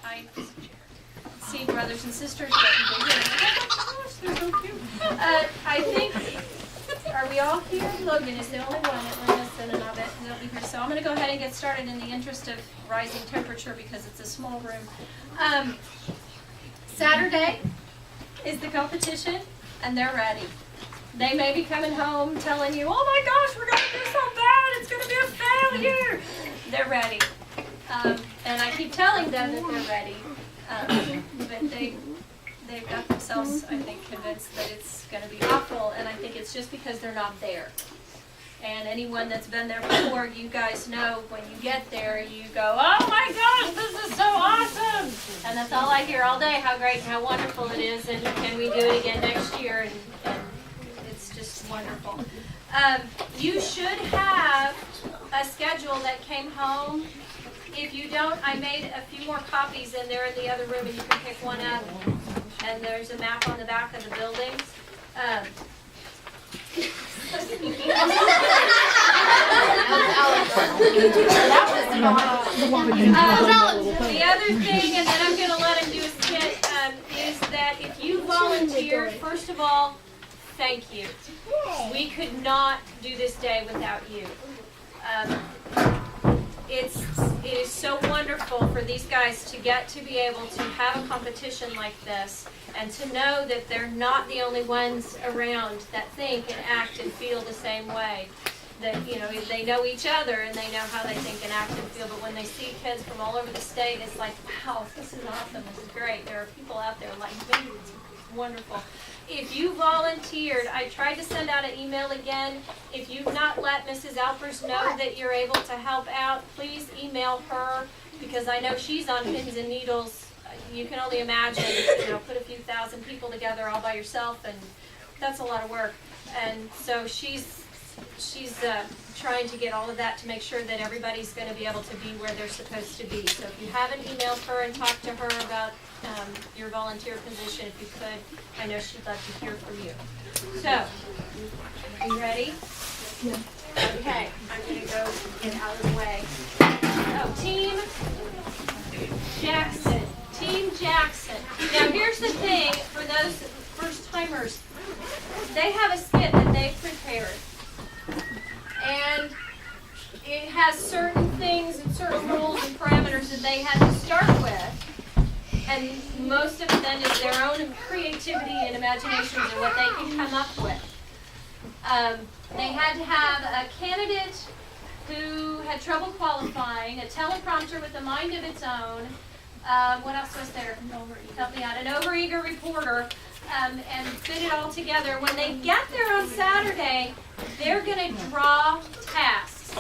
I see brothers and sisters getting bigger. Oh my gosh, they're so cute. I think, are we all here? Logan is the only one. Atlanta's and Annabette will be here. So I'm going to go ahead and get started in the interest of rising temperature because it's a small room. Saturday is the competition, and they're ready. They may be coming home telling you, oh my gosh, we're going to do so bad, it's going to be a failure. They're ready. And I keep telling them that they're ready. But they've got themselves, I think, convinced that it's going to be awful, and I think it's just because they're not there. And anyone that's been there before, you guys know when you get there, you go, oh my gosh, this is so awesome! And that's all I hear all day, how great and how wonderful it is, and can we do it again next year? And it's just wonderful. You should have a schedule that came home. If you don't, I made a few more copies, and they're in the other room, and you can pick one up. And there's a map on the back of the buildings. The other thing, and then I'm going to let him do his skit, is that if you volunteered, first of all, thank you. We could not do this day without you. It is so wonderful for these guys to get to be able to have a competition like this and to know that they're not the only ones around that think and act and feel the same way. That, you know, they know each other and they know how they think and act and feel, but when they see kids from all over the state, it's like, wow, this is awesome, this is great. There are people out there like me, it's wonderful. If you volunteered, I tried to send out an email again. If you've not let Mrs. Alpers know that you're able to help out, please email her, because I know she's on pins and needles. You can only imagine, you know, put a few thousand people together all by yourself, and that's a lot of work. And so she's trying to get all of that to make sure that everybody's going to be able to be where they're supposed to be. So if you haven't emailed her and talked to her about your volunteer position, if you could, I know she'd love to hear from you. So, are you ready? Yeah. Okay, I'm going to go get out of the way. Oh, Team Jackson. Team Jackson. Now here's the thing for those first timers. They have a skit that they've prepared. And it has certain things and certain rules and parameters that they had to start with. And most of it then is their own creativity and imaginations and what they can come up with. They had to have a candidate who had trouble qualifying, a teleprompter with a mind of its own. What else was there? Help me out. An overeager reporter. And fit it all together. When they get there on Saturday, they're going to draw tasks.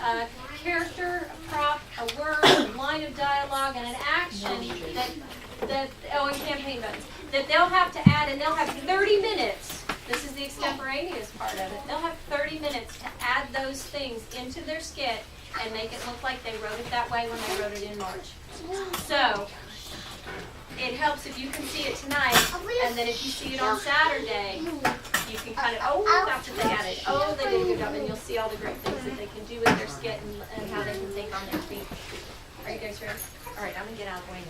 A character, a prop, a word, a line of dialogue, and an action and campaign buttons that they'll have to add, and they'll have 30 minutes. This is the extemporaneous part of it. They'll have 30 minutes to add those things into their skit and make it look like they wrote it that way when they wrote it in March. So it helps if you can see it tonight, and then if you see it on Saturday, you can kind of, oh, that's what they added. Oh, they did a good job, and you'll see all the great things that they can do with their skit and how they can think on their feet. Are you guys ready? All right, I'm going to get out of the way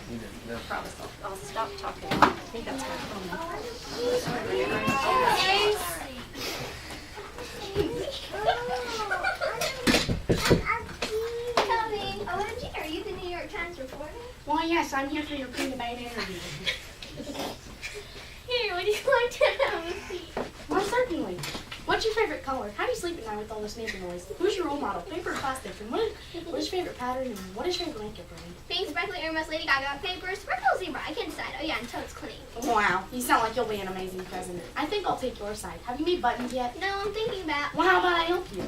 now. I promise I'll stop talking. I think that's my phone. Are you the New York Times reporter? Why, yes, I'm here for your pre-debate interview. Here, would you like to have a seat? Well, certainly. What's your favorite color? How do you sleep at night with all this neighbor noise? Who's your role model? Paper or plastic? And what is your favorite pattern? And what is your favorite makeup brand? Pink, sparkly, earmuffs, Lady Gaga, paper, sparkle, zebra. I can't decide. Oh yeah, until it's clean. Wow, you sound like you'll be an amazing president. I think I'll take your side. Have you made buttons yet? No, I'm thinking about. Well, how about I help you?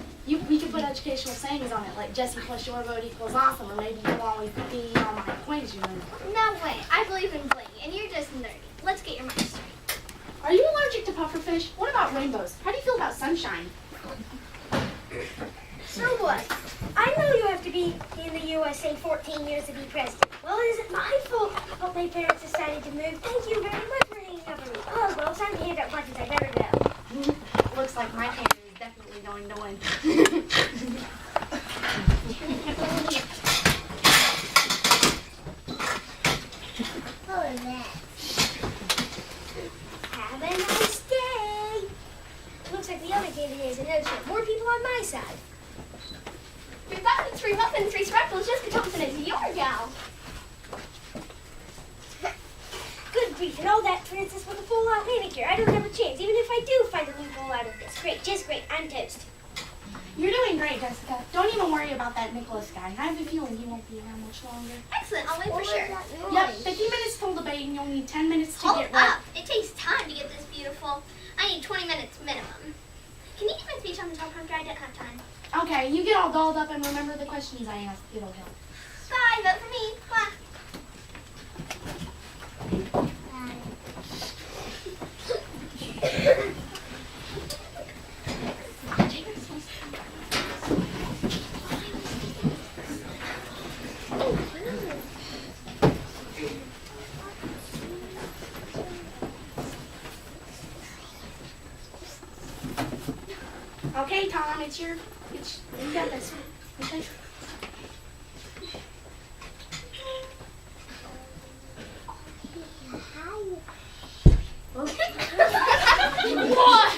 We could put educational sayings on it, like Jesse plus your vote equals awesome, or maybe you'll always be on my point as you learn. No way. I believe in bling, and you're just nerdy. Let's get your mind straight. Are you allergic to pufferfish? What about rainbows? How do you feel about sunshine? So what? I know you have to be in the USA 14 years to be president. Well, it isn't my fault that my parents decided to move. Thank you very much for hanging out with me. Oh, well, it's time to hand out buttons. I better go. Looks like my candidate is definitely going to win. What was that? Have a nice day. Looks like the other candidate is a no-show. More people on my side. 3 buttons, 3 muffins, 3 sparkles. Jessica Thompson is your gal. Good grief, and all that, Francis, with a full-out manicure. I don't have a chance, even if I do find a loophole out of this. Great, just great. I'm toast. You're doing great, Jessica. Don't even worry about that Nicholas guy. I have a feeling he won't be around much longer. Excellent, I'll wait for sure. Yep, 50 minutes till debate, and you'll need 10 minutes to Hold get ready. up. It takes time to get this beautiful. I need 20 minutes minimum. Can you give my speech on the teleprompter? I don't have time. Okay, you get all dolled up and remember the questions I asked. It'll help. Bye, vote for me. Bye. Okay, Tom, you got this. Okay. What?